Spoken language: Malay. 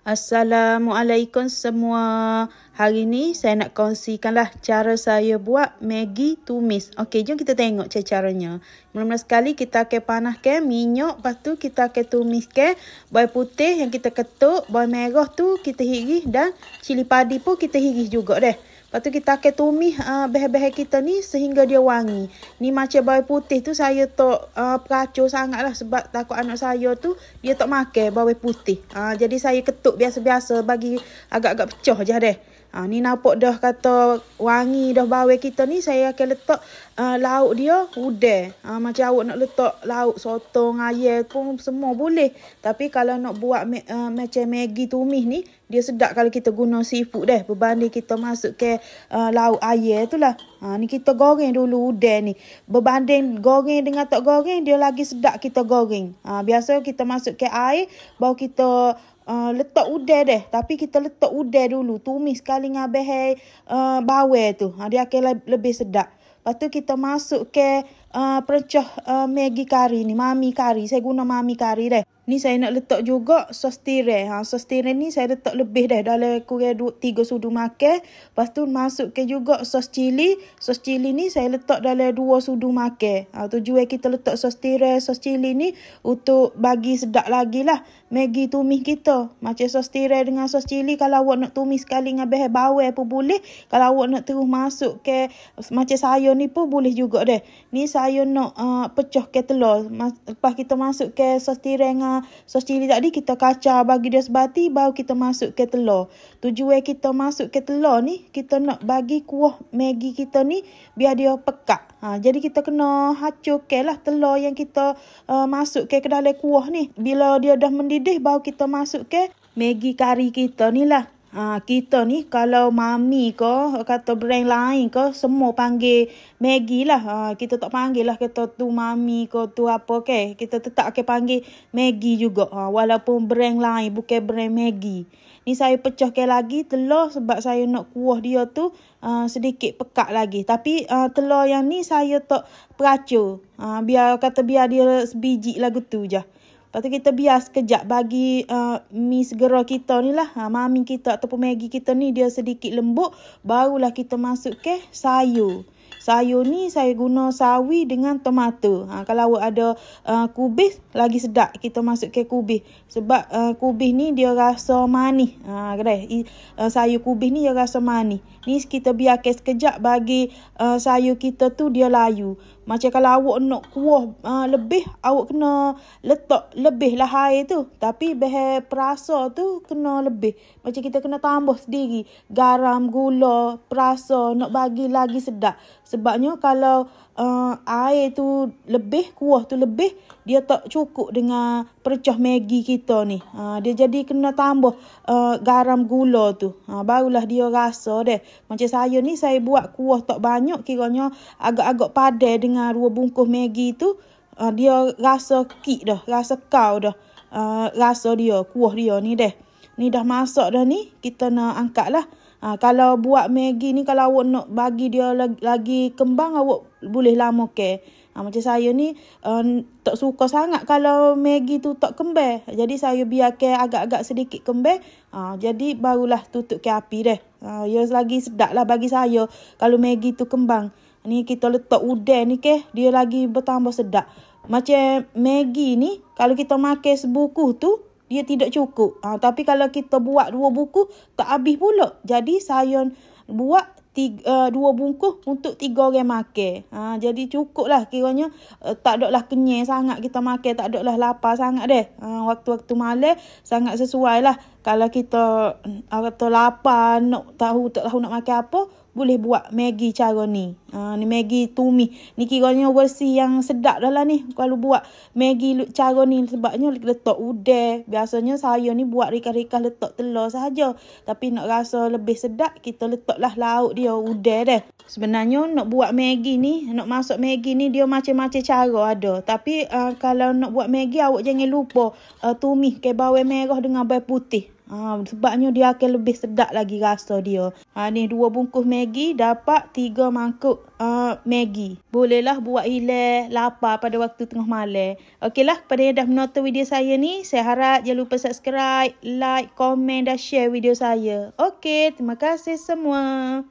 Assalamualaikum semua. Hari ni saya nak kongsikanlah cara saya buat Maggi tumis. Okey, jom kita tengok caranya. Mula-mula sekali kita akan panaskan minyak, lepas tu kita akan tumiskan bawang putih yang kita ketuk, bawang merah tu kita hiris dan cili padi pun kita hiris juga deh. Lepas tu kita akan tumis bahan-bahan kita ni sehingga dia wangi. Ni macam bawang putih tu saya tak peracur sangat lah sebab takut anak saya tu dia tak makan bawang putih. Jadi saya ketuk biasa-biasa bagi agak-agak pecah je deh. Ni nampak dah kata wangi dah bawang kita ni, saya akan letak lauk dia udang. Macam awak nak letak lauk sotong, ayam pun semua boleh. Tapi kalau nak buat macam Maggi tumis ni, dia sedap kalau kita guna seafood deh. Berbanding kita masuk ke lauk ayam tu lah. Ni kita goreng dulu udang ni. Berbanding goreng dengan tak goreng, dia lagi sedap kita goreng. Biasa kita masuk ke air, baru kita letak udang deh. Tapi kita letak udang dulu. Tumis sekali dengan bahan bawang tu. Dia akan lebih sedap. Lepas tu kita masuk ke perecah Maggi kari ni. Mami kari. Saya guna mami kari deh. Ni saya nak letak juga sos tirai. Sos tirai ni saya letak lebih dah. Dalam kurang 3 sudu makan. Lepas tu masuk ke juga sos cili. Sos cili ni saya letak dalam 2 sudu makan. Tujuan kita letak sos tirai, sos cili ni untuk bagi sedap lagi lah Maggi tumis kita. Macam sos tirai dengan sos cili, kalau awak nak tumis sekali dengan bahan bawang pun boleh. Kalau awak nak terus masuk ke macam sayur ni pun boleh juga deh. Ni saya nak pecah ke telur. Lepas kita masuk ke sos tirai dengan sos cili tadi, kita kacau bagi dia sebati, baru kita masuk ke telur. Tujuan kita masuk ke telur ni, kita nak bagi kuah Maggi kita ni biar dia pekat. Jadi kita kena hacurkan lah telur yang kita masuk ke dalam kuah ni. Bila dia dah mendidih, baru kita masuk ke Maggi kari kita ni lah. Kita ni kalau mami ke kata brand lain ke, semua panggil Maggi lah. Kita tak panggil lah kata tu mami ke tu apa ke. Kita tetap akan panggil Maggi juga. Walaupun brand lain, bukan brand Maggi. Ni saya pecahkan lagi telur sebab saya nak kuah dia tu sedikit pekat lagi. Tapi telur yang ni saya tak peracur. Biar dia sebiji lagu tu je. Lepas tu kita biar sekejap bagi mi segera kita ni lah. Mami kita ataupun Maggi kita ni dia sedikit lembut. Barulah kita masuk ke sayur. Sayur ni saya guna sawi dengan tomato. Kalau awak ada kubis, lagi sedap kita masuk ke kubis. Sebab kubis ni dia rasa manis. Sayur kubis ni dia rasa manis. Ni kita biarkan sekejap bagi sayur kita tu dia layu. Macam kalau awak nak kuah lebih, awak kena letak lebih lah air tu. Tapi bahan perasa tu kena lebih. Macam kita kena tambah sendiri. Garam, gula, perasa nak bagi lagi sedap. Sebabnya kalau air tu lebih, kuah tu lebih, dia tak cukup dengan perecah Maggi kita ni. Dia jadi kena tambah garam, gula tu. Barulah dia rasa deh. Macam saya ni, saya buat kuah tak banyak. Kiranya agak-agak padan dengan 2 bungkus Maggi tu. Dia rasa kik dah. Rasa kau dah. Rasa dia, kuah dia ni deh. Ni dah masak dah ni. Kita nak angkat lah. Kalau buat Maggi ni, kalau awak nak bagi dia lagi kembang, awak boleh lama ke. Macam saya ni tak suka sangat kalau Maggi tu tak kembang. Jadi saya biarkan agak-agak sedikit kembang. Jadi barulah tutup ke api deh. Ya lagi sedap lah bagi saya kalau Maggi tu kembang. Ni kita letak udang ni ke, dia lagi bertambah sedap. Macam Maggi ni, kalau kita makan sebuku tu, dia tidak cukup. Tapi kalau kita buat 2 buku, tak habis pula. Jadi saya buat 2 bungkus untuk 3 orang makan. Jadi cukup lah kiranya. Tak ada lah kenyang sangat kita makan. Tak ada lah lapar sangat deh. Waktu-waktu malam sangat sesuai lah. Kalau kita kata lapar, tak tahu nak makan apa, boleh buat Maggi cara ni. Ni Maggi tumis. Ni kiranya versi yang sedap dah lah ni. Kalau buat Maggi cara ni, sebabnya letak udang. Biasanya saya ni buat rikas-rikas letak telur sahaja. Tapi nak rasa lebih sedap, kita letaklah lauk dia udang deh. Sebenarnya nak buat Maggi ni, nak masak Maggi ni, dia macam-macam cara ada. Tapi kalau nak buat Maggi, awak jangan lupa tumis ke bawang merah dengan bawang putih. Sebabnya dia akan lebih sedap lagi rasa dia. Ni 2 bungkus Maggi dapat 3 mangkuk Maggi. Bolehlah buat hilang lapar pada waktu tengah malam. Okeylah, kepada yang dah menonton video saya ni, saya harap jangan lupa subscribe, like, komen dan share video saya. Okey, terima kasih semua.